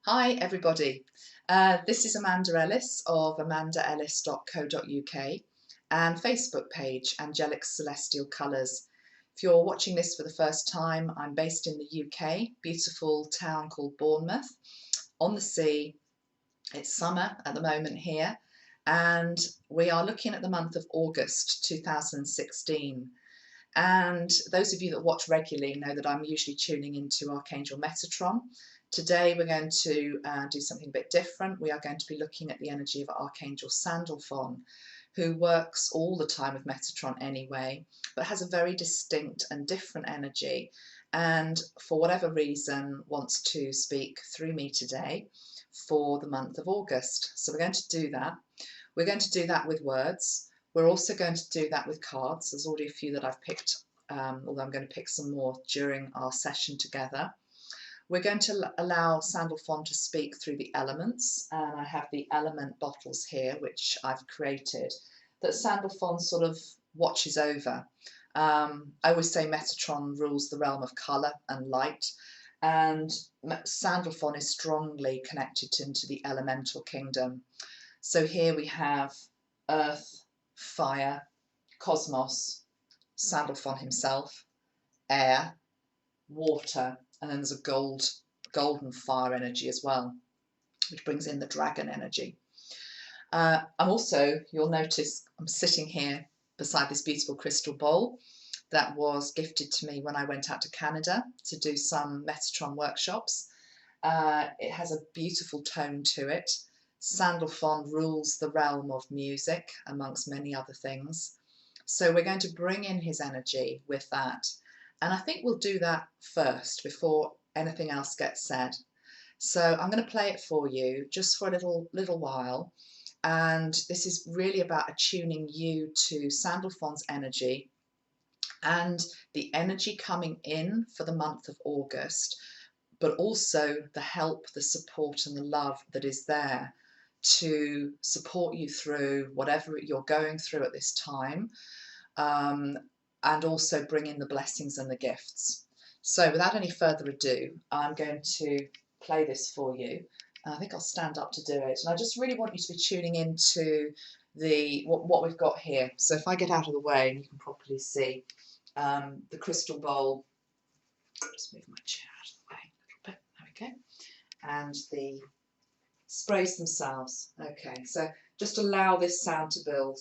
Hi everybody, this is Amanda Ellis of amandaellis.co.uk and Facebook page Angelic Celestial Colours. If you're watching this for the first time, I'm based in the UK, beautiful town called Bournemouth, on the sea. It's summer at the moment here and we are looking at the month of August 2016. And those of you that watch regularly know that I'm usually tuning into Archangel Metatron. Today we're going to do something a bit different. We are going to be looking at the energy of Archangel Sandalphon, who works all the time with Metatron anyway, but has a very distinct and different energy, and for whatever reason wants to speak through me today for the month of August. So we're going to do that. We're going to do that with words. We're also going to do that with cards. There's already a few that I've picked, although I'm going to pick some more during our session together. We're going to allow Sandalphon to speak through the elements, and I have the element bottles here, which I've created, that Sandalphon sort of watches over. I always say Metatron rules the realm of colour and light, and Sandalphon is strongly connected into the elemental kingdom. So here we have earth, fire, cosmos, Sandalphon himself, air, water, and then there's a golden fire energy as well, which brings in the dragon energy. I'm also, you'll notice, I'm sitting here beside this beautiful crystal bowl that was gifted to me when I went out to Canada to do some Metatron workshops. It has a beautiful tone to it. Sandalphon rules the realm of music, amongst many other things. So we're going to bring in his energy with that. And I think we'll do that first before anything else gets said. So I'm going to play it for you just for a little while. And this is really about attuning you to Sandalphon's energy and the energy coming in for the month of August, but also the help, the support and the love that is there to support you through whatever you're going through at this time, and also bring in the blessings and the gifts. So without any further ado, I'm going to play this for you. I think I'll stand up to do it. And I just really want you to be tuning into what we've got here. So if I get out of the way and you can properly see the crystal bowl, just move my chair out of the way a little bit, there we go, and the sprays themselves. Okay, so just allow this sound to build.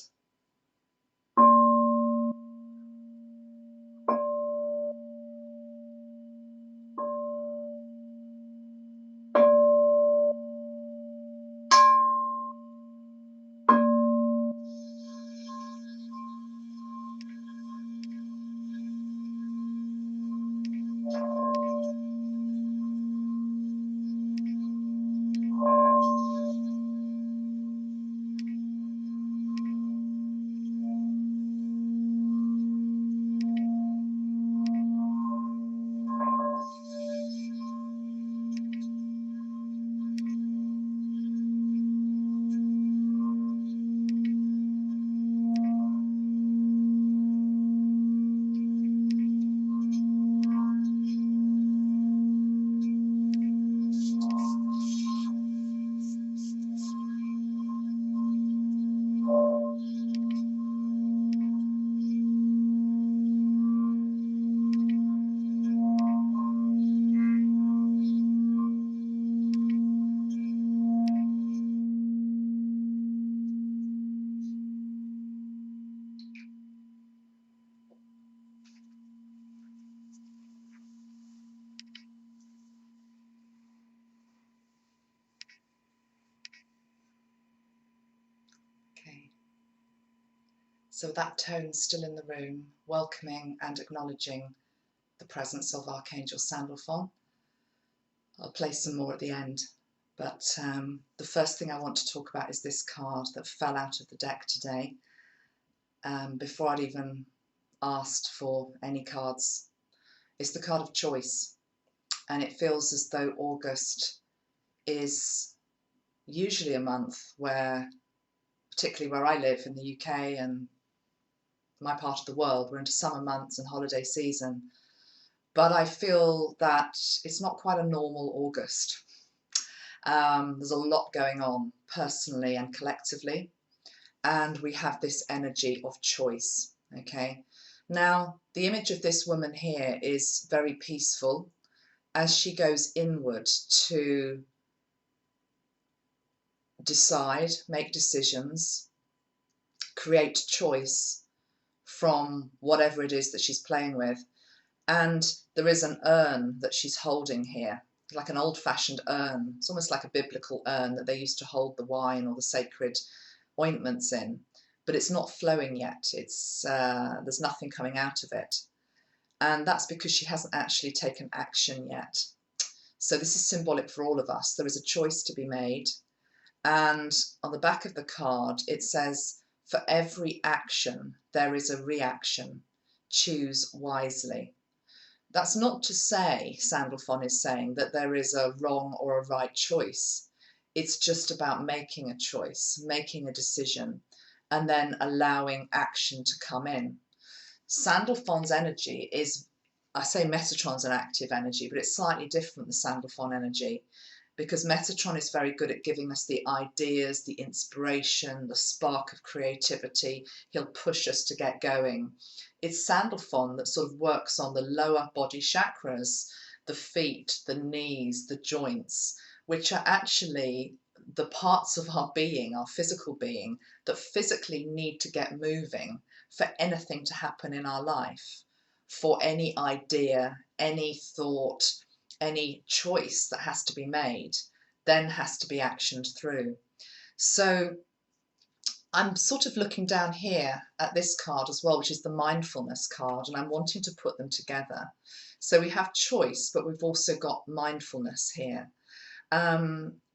Okay. So that tone's still in the room, welcoming and acknowledging the presence of Archangel Sandalphon. I'll play some more at the end, but the first thing I want to talk about is this card that fell out of the deck today, before I'd even asked for any cards. It's the card of choice, and it feels as though August is usually a month where, particularly where I live in the UK and my part of the world, we're into summer months and holiday season, but I feel that it's not quite a normal August. There's a lot going on personally and collectively, and we have this energy of choice. Okay, now the image of this woman here is very peaceful as she goes inward to decide, make decisions, create choice from whatever it is that she's playing with. And there is an urn that she's holding here, like an old-fashioned urn. It's almost like a biblical urn that they used to hold the wine or the sacred ointments in, but it's not flowing yet. There's nothing coming out of it. And that's because she hasn't actually taken action yet. So this is symbolic for all of us. There is a choice to be made. And on the back of the card, it says, for every action, there is a reaction. Choose wisely. That's not to say, Sandalphon is saying, that there is a wrong or a right choice. It's just about making a choice, making a decision, and then allowing action to come in. Sandalphon's energy is, I say Metatron's an active energy, but it's slightly different, the Sandalphon energy, because Metatron is very good at giving us the ideas, the inspiration, the spark of creativity. He'll push us to get going. It's Sandalphon that sort of works on the lower body chakras, the feet, the knees, the joints, which are actually the parts of our being, our physical being, that physically need to get moving for anything to happen in our life, for any idea, any thought, any choice that has to be made, then has to be actioned through. So I'm sort of looking down here at this card as well, which is the mindfulness card, and I'm wanting to put them together. So we have choice, but we've also got mindfulness here.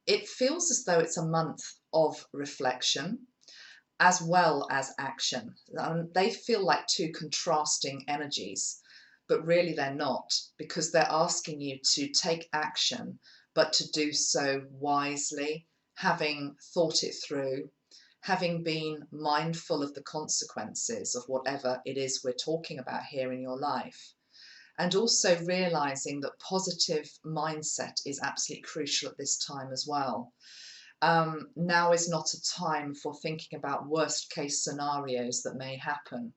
It feels as though it's a month of reflection as well as action. They feel like two contrasting energies, but really they're not, because they're asking you to take action, but to do so wisely, having thought it through, having been mindful of the consequences of whatever it is we're talking about here in your life. And also realizing that positive mindset is absolutely crucial at this time as well. Now is not a time for thinking about worst case scenarios that may happen.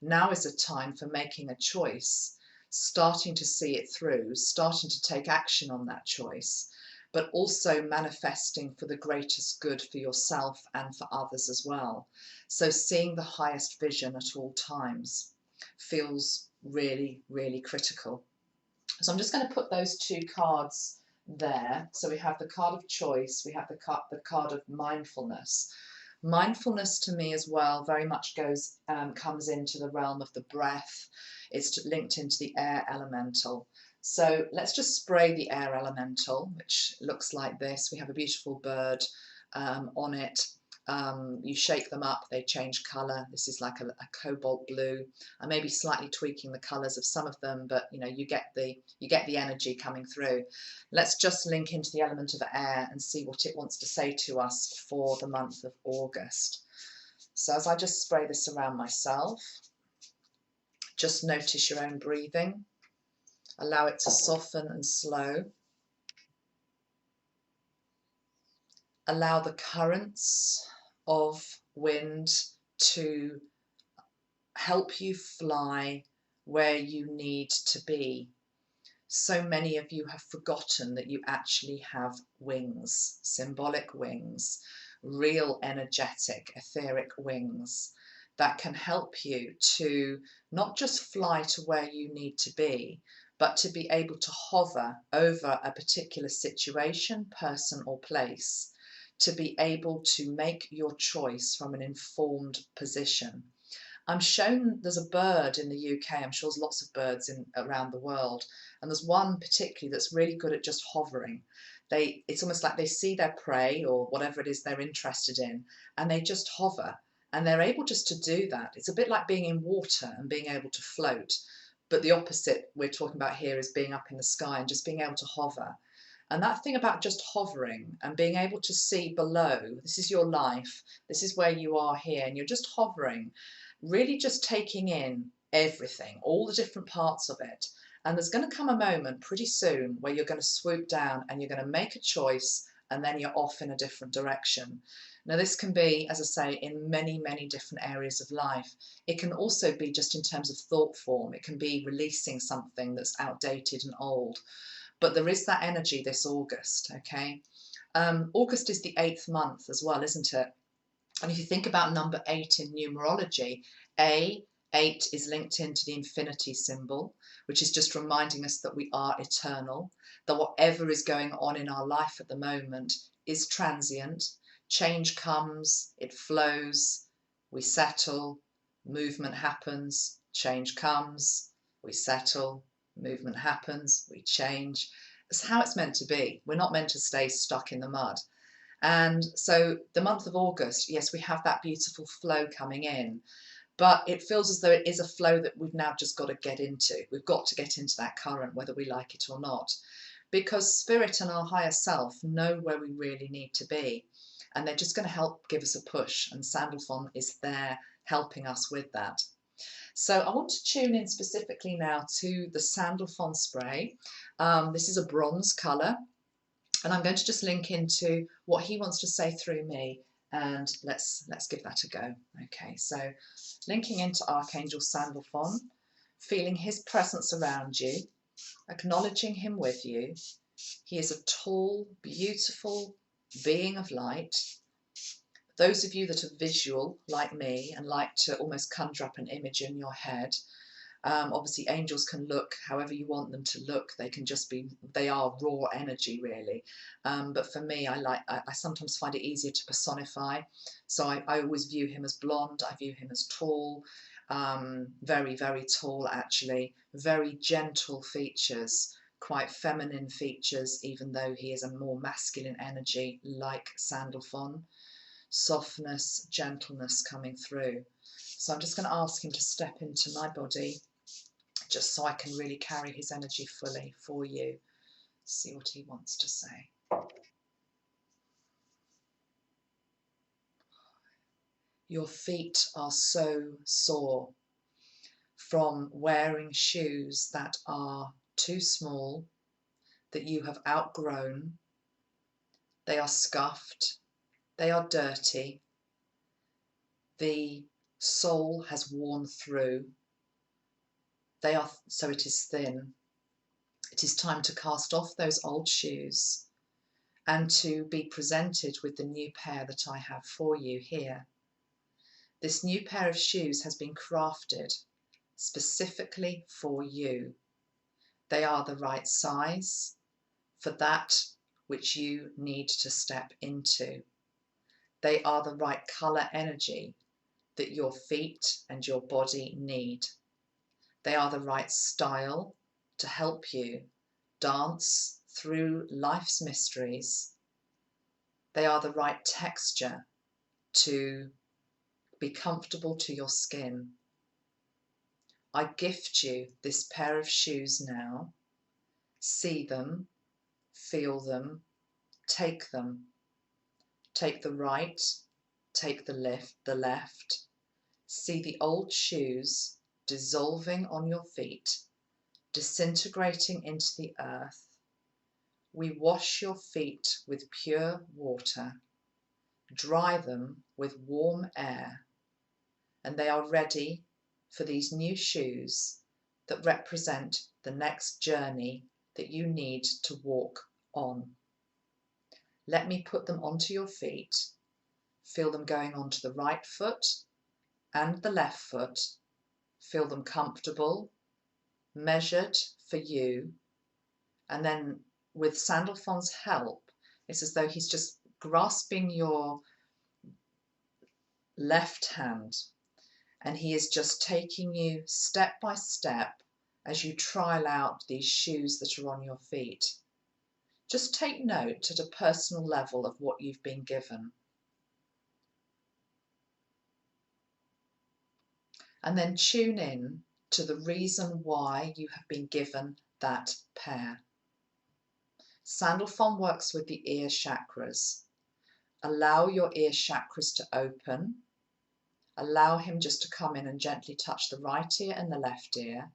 Now is a time for making a choice, starting to see it through, starting to take action on that choice, but also manifesting for the greatest good for yourself and for others as well. So seeing the highest vision at all times feels really, really critical. So I'm just going to put those two cards there. So we have the card of choice, we have the card of mindfulness. Mindfulness to me as well very much comes into the realm of the breath. It's linked into the air elemental. So let's just spray the air elemental, which looks like this. We have a beautiful bird on it. You shake them up, they change colour. This is like a cobalt blue. I may be slightly tweaking the colours of some of them, but you know, you get the energy coming through. Let's just link into the element of air and see what it wants to say to us for the month of August. So as I just spray this around myself, just notice your own breathing. Allow it to soften and slow. Allow the currents of wind to help you fly where you need to be. So many of you have forgotten that you actually have wings, symbolic wings, real energetic, etheric wings that can help you to not just fly to where you need to be, but to be able to hover over a particular situation, person or place, to be able to make your choice from an informed position. I'm shown there's a bird in the UK, I'm sure there's lots of birds around the world, and there's one particularly that's really good at just hovering. It's almost like they see their prey or whatever it is they're interested in, and they just hover, and they're able just to do that. It's a bit like being in water and being able to float, but the opposite we're talking about here is being up in the sky and just being able to hover. And that thing about just hovering and being able to see below, this is your life, this is where you are here, and you're just hovering, really just taking in everything, all the different parts of it. And there's going to come a moment pretty soon where you're going to swoop down and you're going to make a choice and then you're off in a different direction. Now this can be, as I say, in many, many different areas of life. It can also be just in terms of thought form. It can be releasing something that's outdated and old. But there is that energy this August, okay? August is the 8th month as well, isn't it? And if you think about number 8 in numerology, 8 is linked into the infinity symbol, which is just reminding us that we are eternal, that whatever is going on in our life at the moment is transient. Change comes, it flows, we settle, movement happens, change comes, we settle, movement happens, we change. It's how it's meant to be. We're not meant to stay stuck in the mud. And so the month of August, yes, we have that beautiful flow coming in, but it feels as though it is a flow that we've now just got to get into. We've got to get into that current, whether we like it or not, because spirit and our higher self know where we really need to be, and they're just going to help give us a push, and Sandalphon is there helping us with that. So I want to tune in specifically now to the Sandalphon spray. This is a bronze colour. And I'm going to just link into what he wants to say through me, and let's give that a go. Okay, so linking into Archangel Sandalphon, feeling his presence around you, acknowledging him with you. He is a tall, beautiful being of light. Those of you that are visual like me and like to almost conjure up an image in your head, obviously angels can look however you want them to look. They can just be, they are raw energy really. But for me, I sometimes find it easier to personify. So I always view him as blonde. I view him as tall, very, very tall actually, very gentle features, quite feminine features, even though he is a more masculine energy like Sandalphon. Softness, gentleness coming through. So I'm just going to ask him to step into my body, just so I can really carry his energy fully for you. See what he wants to say. Your feet are so sore from wearing shoes that are too small, that you have outgrown. They are scuffed, they are dirty, the sole has worn through, they are, so it is thin. It is time to cast off those old shoes and to be presented with the new pair that I have for you here. This new pair of shoes has been crafted specifically for you. They are the right size for that which you need to step into. They are the right colour energy that your feet and your body need. They are the right style to help you dance through life's mysteries. They are the right texture to be comfortable to your skin. I gift you this pair of shoes now. See them, feel them, take them. Take the right, take the left. See the old shoes dissolving on your feet, disintegrating into the earth. We wash your feet with pure water, dry them with warm air, and they are ready for these new shoes that represent the next journey that you need to walk on. Let me put them onto your feet. Feel them going onto the right foot and the left foot. Feel them comfortable, measured for you, and then with Sandalphon's help, it's as though he's just grasping your left hand, and he is just taking you step by step as you trial out these shoes that are on your feet. Just take note at a personal level of what you've been given. And then tune in to the reason why you have been given that pair. Sandalphon works with the ear chakras. Allow your ear chakras to open. Allow him just to come in and gently touch the right ear and the left ear,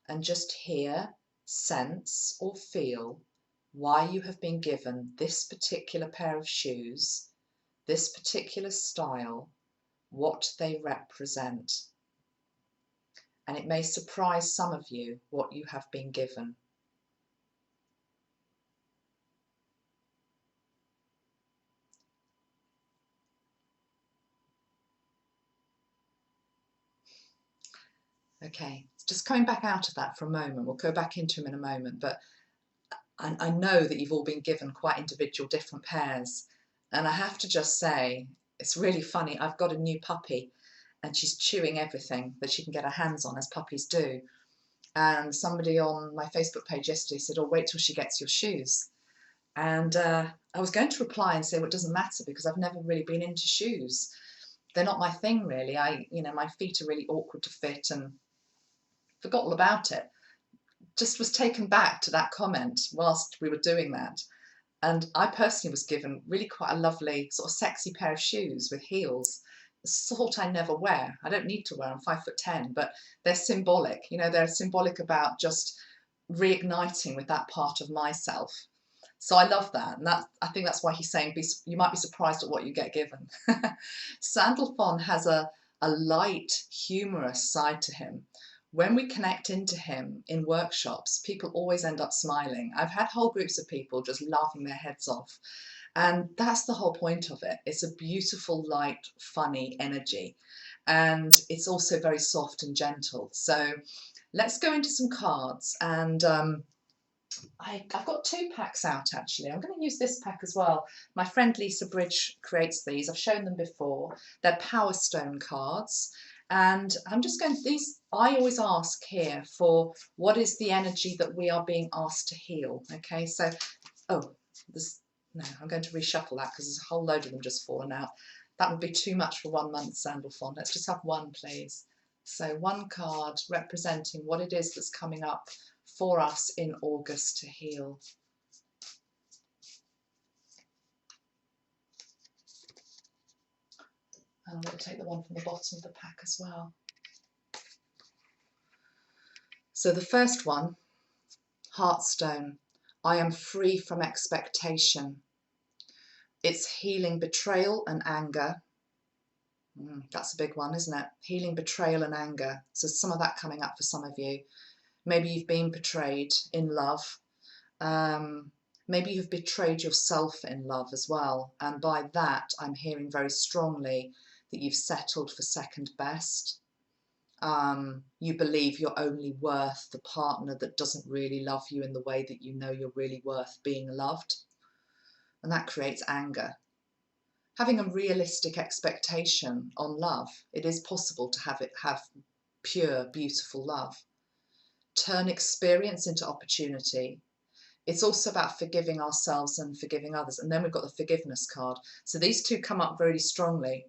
and just hear, sense or feel why you have been given this particular pair of shoes, this particular style, what they represent. And it may surprise some of you what you have been given. Okay, just coming back out of that for a moment. We'll go back into them in a moment, but I know that you've all been given quite individual different pairs. And I have to just say, it's really funny. I've got a new puppy and she's chewing everything that she can get her hands on, as puppies do. And somebody on my Facebook page yesterday said, oh, wait till she gets your shoes. And I was going to reply and say, well, it doesn't matter because I've never really been into shoes. They're not my thing, really. My feet are really awkward to fit and forgot all about it. Just was taken back to that comment whilst we were doing that. And I personally was given really quite a lovely sort of sexy pair of shoes with heels, the sort I never wear. I don't need to wear, I'm 5'10", but they're symbolic. They're symbolic about just reigniting with that part of myself. So I love that. And I think that's why he's saying you might be surprised at what you get given. Sandalphon has a light, humorous side to him. When we connect into him in workshops, people always end up smiling. I've had whole groups of people just laughing their heads off. And that's the whole point of it. It's a beautiful, light, funny energy. And it's also very soft and gentle. So let's go into some cards. And I've got 2 packs out, actually. I'm going to use this pack as well. My friend Lisa Bridge creates these. I've shown them before. They're Power Stone cards. And I'm just going to, I always ask here for what is the energy that we are being asked to heal. Okay, so, no, I'm going to reshuffle that because there's a whole load of them just fallen out. That would be too much for 1 month, Sandalphon. Let's just have one, please. So 1 card representing what it is that's coming up for us in August to heal. I'm going to take the one from the bottom of the pack as well. So the first one, Heartstone. I am free from expectation. It's healing betrayal and anger. That's a big one, isn't it? Healing betrayal and anger. So some of that coming up for some of you. Maybe you've been betrayed in love. Maybe you've betrayed yourself in love as well. And by that, I'm hearing very strongly that you've settled for second best. You believe you're only worth the partner that doesn't really love you in the way that you know you're really worth being loved. And that creates anger. Having a realistic expectation on love, it is possible to have pure, beautiful love. Turn experience into opportunity. It's also about forgiving ourselves and forgiving others. And then we've got the forgiveness card. So these 2 come up really strongly.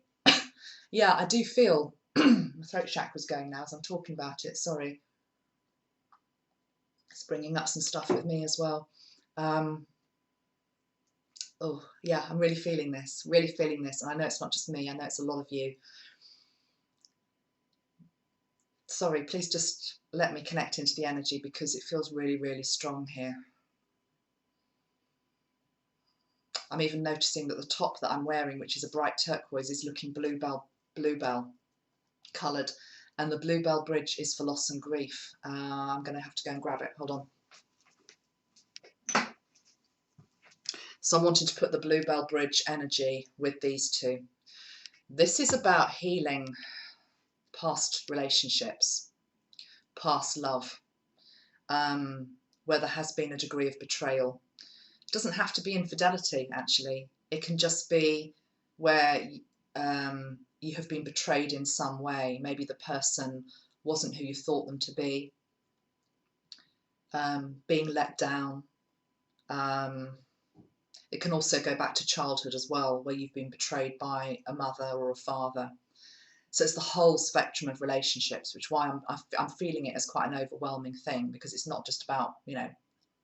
Yeah, I do feel my throat chakra's going now as I'm talking about it. Sorry. It's bringing up some stuff with me as well. Oh, yeah, I'm really feeling this. And I know it's not just me. I know it's a lot of you. Sorry, please just let me connect into the energy because it feels really, really strong here. I'm even noticing that the top that I'm wearing, which is a bright turquoise, is looking bluebell coloured, and the bluebell bridge is for loss and grief. I'm going to have to go and grab it. Hold on. So I wanted to put the bluebell bridge energy with these 2. This is about healing past relationships, past love, where there has been a degree of betrayal. It doesn't have to be infidelity, actually. It can just be where you have been betrayed in some way. Maybe the person wasn't who you thought them to be. Being let down. It can also go back to childhood as well, where you've been betrayed by a mother or a father. So it's the whole spectrum of relationships, which is why I'm feeling it as quite an overwhelming thing, because it's not just about,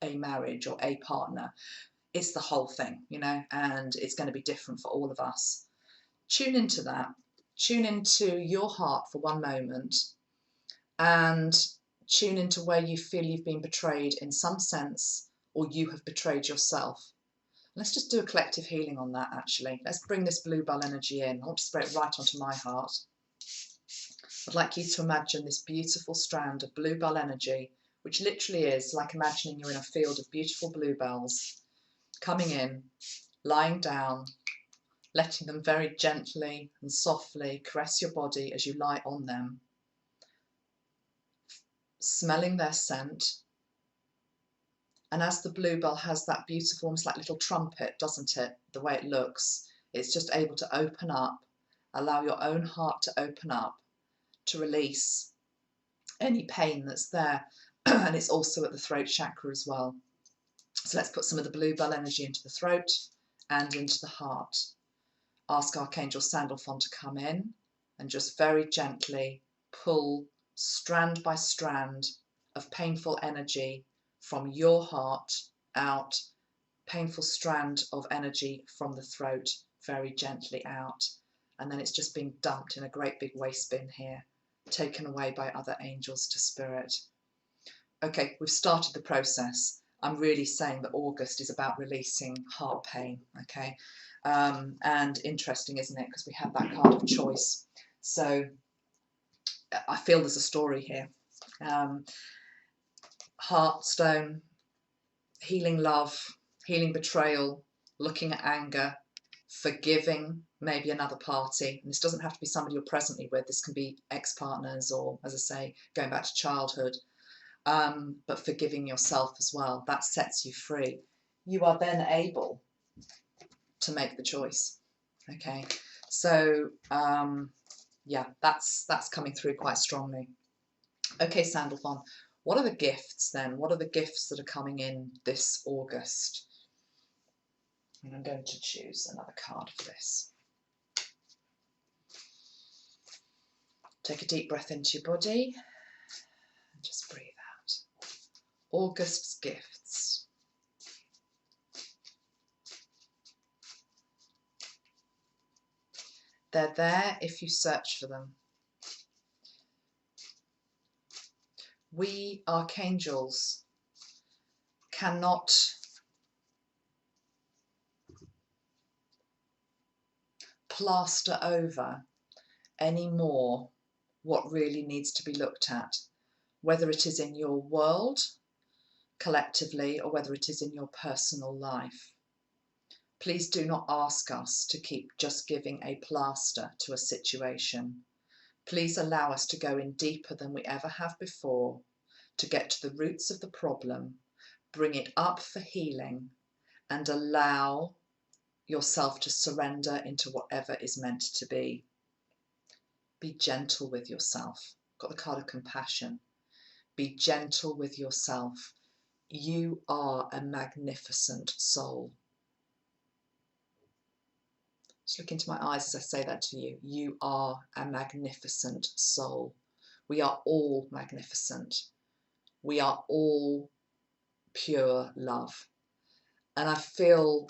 a marriage or a partner. It's the whole thing, and it's going to be different for all of us. Tune into that. Tune into your heart for 1 moment and tune into where you feel you've been betrayed in some sense or you have betrayed yourself. Let's just do a collective healing on that, actually. Let's bring this bluebell energy in. I want to spray it right onto my heart. I'd like you to imagine this beautiful strand of bluebell energy, which literally is like imagining you're in a field of beautiful bluebells, coming in, lying down, letting them very gently and softly caress your body as you lie on them, smelling their scent. And as the bluebell has that beautiful, almost like little trumpet, doesn't it? The way it looks, it's just able to open up, allow your own heart to open up, to release any pain that's there. And it's also at the throat chakra as well. So let's put some of the bluebell energy into the throat and into the heart. Ask Archangel Sandalphon to come in and just very gently pull strand by strand of painful energy from your heart out, painful strand of energy from the throat very gently out. And then it's just being dumped in a great big waste bin here, taken away by other angels to spirit. Okay, we've started the process. I'm really saying that August is about releasing heart pain, okay? And interesting, isn't it? Because we have that card of choice. So I feel there's a story here. Heartstone, healing love, healing betrayal, looking at anger, forgiving maybe another party. And this doesn't have to be somebody you're presently with. This can be ex-partners or, as I say, going back to childhood. But forgiving yourself as well. That sets you free. You are then able to make the choice. Okay, so yeah, that's coming through quite strongly. Okay, Sandalphon, what are the gifts then? What are the gifts that are coming in this August? And I'm going to choose another card for this. Take a deep breath into your body and just breathe out. August's gifts. They're there if you search for them. We, archangels, cannot plaster over any more what really needs to be looked at, whether it is in your world collectively or whether it is in your personal life. Please do not ask us to keep just giving a plaster to a situation. Please allow us to go in deeper than we ever have before, to get to the roots of the problem, bring it up for healing, and allow yourself to surrender into whatever is meant to be. Be gentle with yourself. Got the card of compassion. Be gentle with yourself. You are a magnificent soul. Just look into my eyes as I say that to you. You are a magnificent soul. We are all magnificent. We are all pure love. And I feel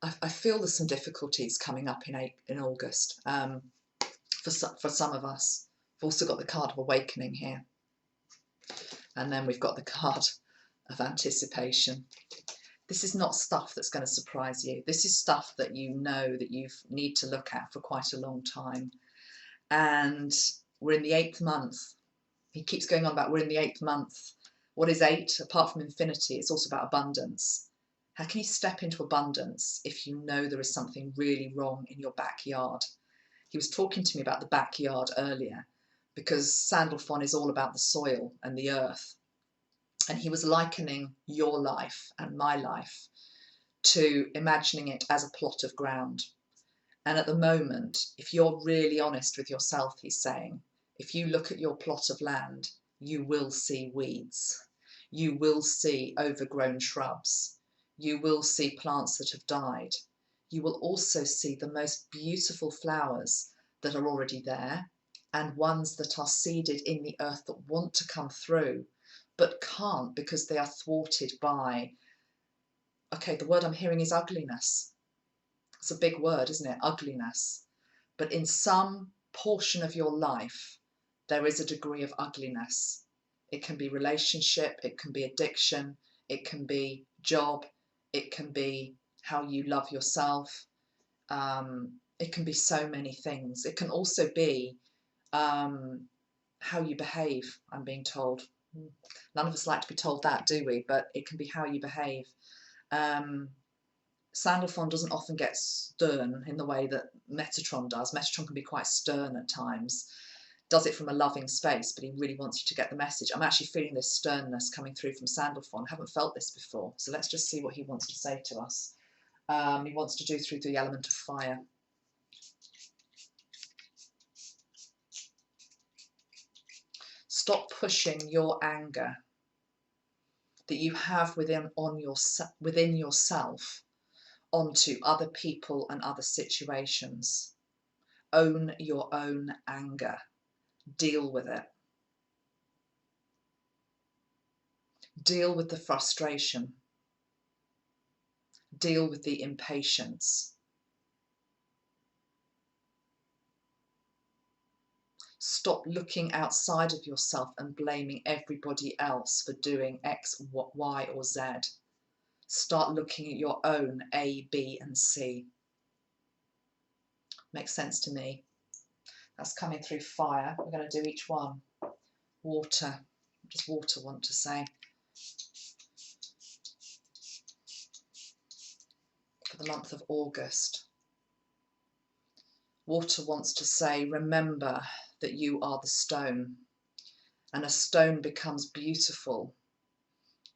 there's some difficulties coming up in August for some of us. We've also got the card of awakening here. And then we've got the card of anticipation. This is not stuff that's going to surprise you. This is stuff that you know that you need to look at for quite a long time. And we're in the 8th month. He keeps going on about we're in the 8th month. What is 8? Apart from infinity, it's also about abundance. How can you step into abundance if you know there is something really wrong in your backyard? He was talking to me about the backyard earlier because Sandalphon is all about the soil and the earth. And he was likening your life and my life to imagining it as a plot of ground. And at the moment, if you're really honest with yourself, he's saying, if you look at your plot of land, you will see weeds. You will see overgrown shrubs. You will see plants that have died. You will also see the most beautiful flowers that are already there and ones that are seeded in the earth that want to come through but can't because they are thwarted by, okay, the word I'm hearing is ugliness. It's a big word, isn't it? Ugliness. But in some portion of your life, there is a degree of ugliness. It can be relationship, it can be addiction, it can be job, it can be how you love yourself, it can be so many things. It can also be how you behave, I'm being told. None of us like to be told that, do we? But it can be how you behave. Sandalphon doesn't often get stern in the way that Metatron does. Metatron can be quite stern at times. Does it from a loving space, but he really wants you to get the message. I'm actually feeling this sternness coming through from Sandalphon. I haven't felt this before. So let's just see what he wants to say to us. He wants to do through the element of fire. Stop pushing your anger that you have within yourself onto other people and other situations. Own your own anger. Deal with it. Deal with the frustration. Deal with the impatience. Stop looking outside of yourself and blaming everybody else for doing X, Y, or Z. Start looking at your own A, B, and C. Makes sense to me. That's coming through fire. We're going to do each one. Water. What does water want to say? For the month of August. Water wants to say, remember that you are the stone, and a stone becomes beautiful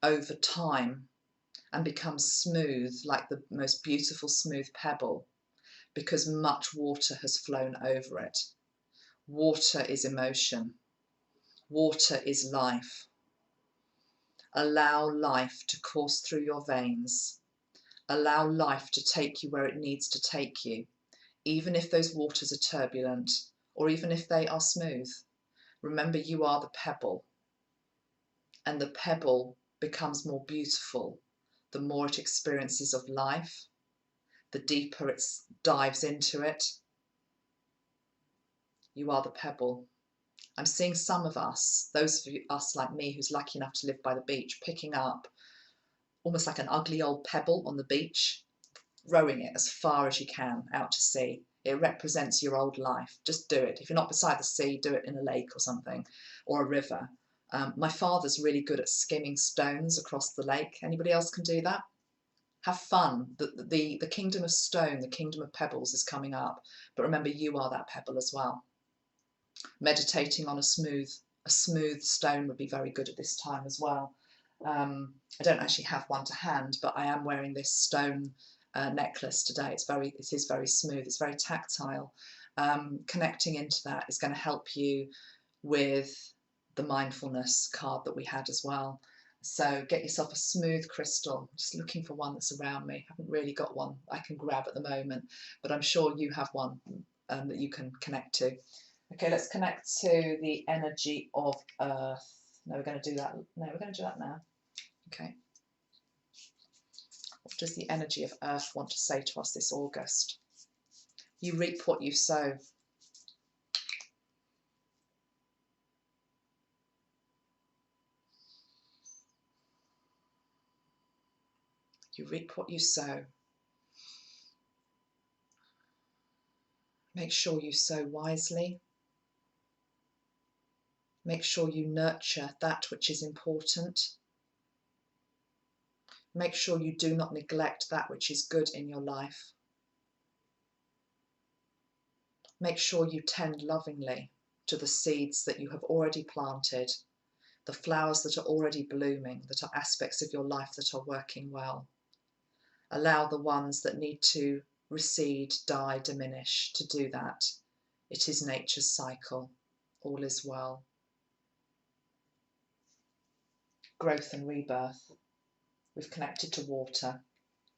over time and becomes smooth like the most beautiful smooth pebble because much water has flown over it. Water is emotion. Water is life. Allow life to course through your veins. Allow life to take you where it needs to take you, even if those waters are turbulent or even if they are smooth. Remember, you are the pebble, and the pebble becomes more beautiful the more it experiences of life, the deeper it dives into it. You are the pebble. I'm seeing some of us, those of us like me who's lucky enough to live by the beach, picking up almost like an ugly old pebble on the beach, rowing it as far as you can out to sea. It represents your old life. Just do it. If you're not beside the sea, do it in a lake or something, or a river. My father's really good at skimming stones across the lake. Anybody else can do that? Have fun. The kingdom of stone, the kingdom of pebbles is coming up. But remember, you are that pebble as well. Meditating on a smooth stone would be very good at this time as well. I don't actually have one to hand, but I am wearing this stone necklace today. It is very smooth. It's very tactile. Connecting into that is going to help you with the mindfulness card that we had as well. So get yourself a smooth crystal. Just looking for one that's around me. I haven't really got one I can grab at the moment, but I'm sure you have one that you can connect to. Okay, let's connect to the energy of Earth. No, we're going to do that. No, we're going to do that now. Okay. What does the energy of Earth want to say to us this August? You reap what you sow. You reap what you sow. Make sure you sow wisely. Make sure you nurture that which is important. Make sure you do not neglect that which is good in your life. Make sure you tend lovingly to the seeds that you have already planted, the flowers that are already blooming, that are aspects of your life that are working well. Allow the ones that need to recede, die, diminish to do that. It is nature's cycle. All is well. Growth and rebirth. We've connected to water.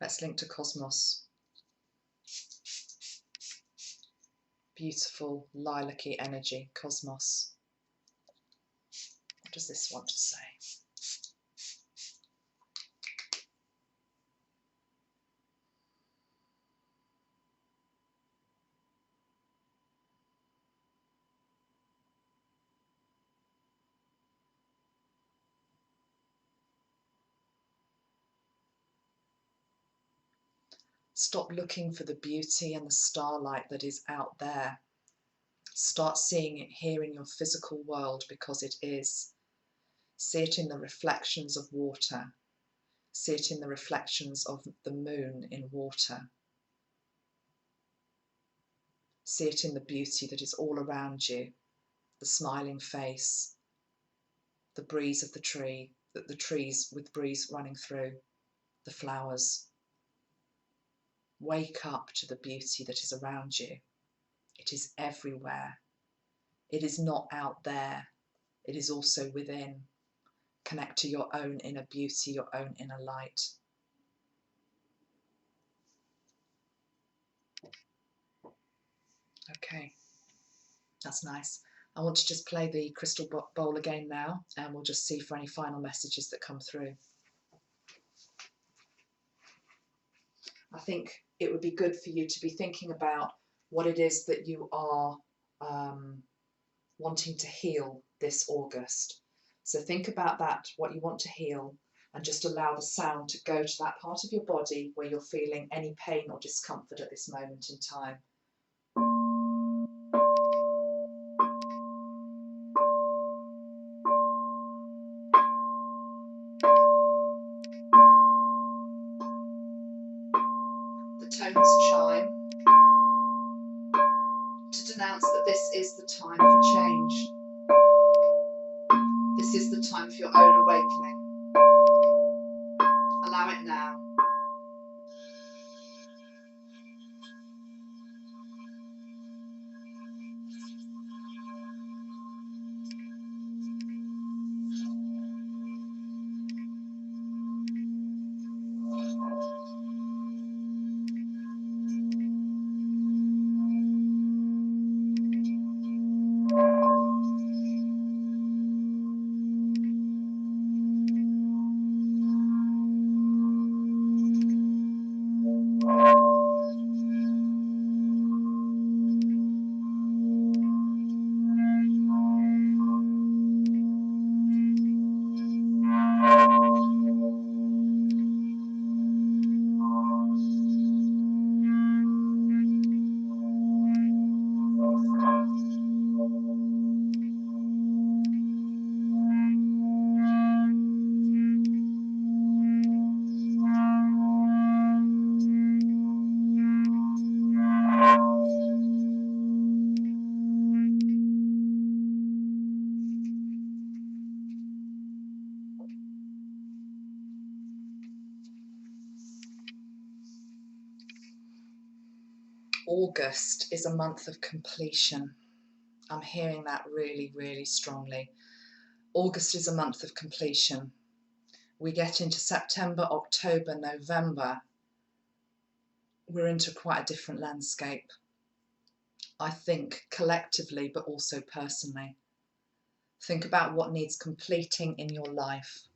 Let's link to cosmos. Beautiful lilac-y energy, cosmos. What does this want to say? Stop looking for the beauty and the starlight that is out there. Start seeing it here in your physical world, because it is. See it in the reflections of water. See it in the reflections of the moon in water. See it in the beauty that is all around you. The smiling face, the breeze of the tree, the trees with breeze running through, the flowers. Wake up to the beauty that is around you. It is everywhere. It is not out there. It is also within. Connect to your own inner beauty, your own inner light. Okay, that's nice. I want to just play the crystal bowl again now, and we'll just see for any final messages that come through. I think it would be good for you to be thinking about what it is that you are wanting to heal this August. So think about that, what you want to heal, and just allow the sound to go to that part of your body where you're feeling any pain or discomfort at this moment in time. The tones chime to denounce that this is the time for change. This is the time for your own awakening. Allow it now. August is a month of completion. I'm hearing that really, really strongly. August is a month of completion. We get into September, October, November. We're into quite a different landscape. I think collectively, but also personally. Think about what needs completing in your life,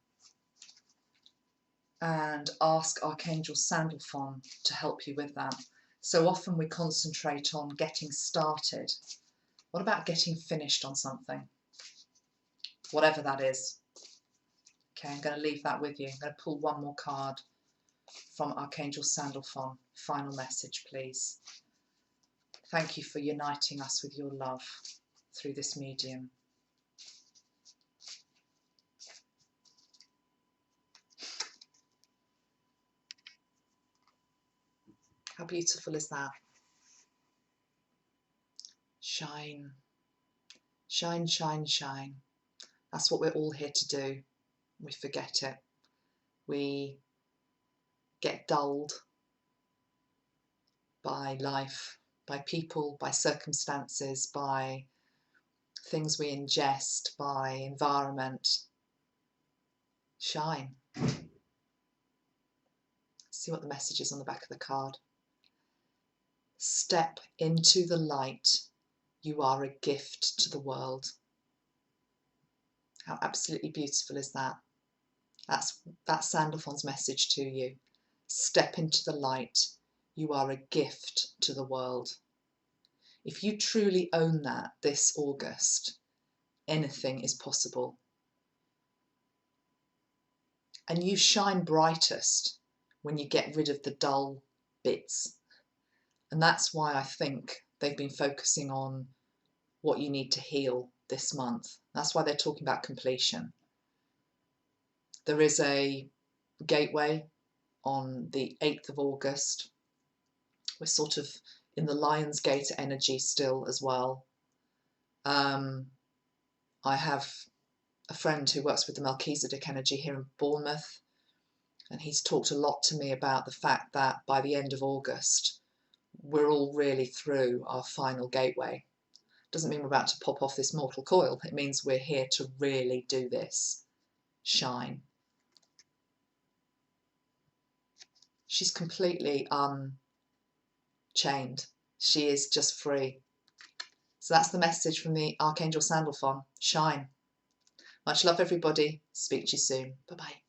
and ask Archangel Sandalphon to help you with that. So often we concentrate on getting started. What about getting finished on something? Whatever that is. Okay, I'm going to leave that with you. I'm going to pull one more card from Archangel Sandalphon. Final message, please. Thank you for uniting us with your love through this medium. How beautiful is that? Shine. Shine, shine, shine. That's what we're all here to do. We forget it. We get dulled by life, by people, by circumstances, by things we ingest, by environment. Shine. See what the message is on the back of the card. Step into the light. You are a gift to the world. How absolutely beautiful is that? That's Sandalphon's message to you. Step into the light. You are a gift to the world. If you truly own that this August, anything is possible. And you shine brightest when you get rid of the dull bits. And that's why I think they've been focusing on what you need to heal this month. That's why they're talking about completion. There is a gateway on the 8th of August. We're sort of in the Lion's Gate energy still as well. I have a friend who works with the Melchizedek energy here in Bournemouth, and he's talked a lot to me about the fact that by the end of August, we're all really through our final gateway. Doesn't mean we're about to pop off this mortal coil. It means we're here to really do this. Shine. She's completely unchained. She is just free. So that's the message from the Archangel Sandalphon. Shine. Much love, everybody. Speak to you soon. Bye-bye.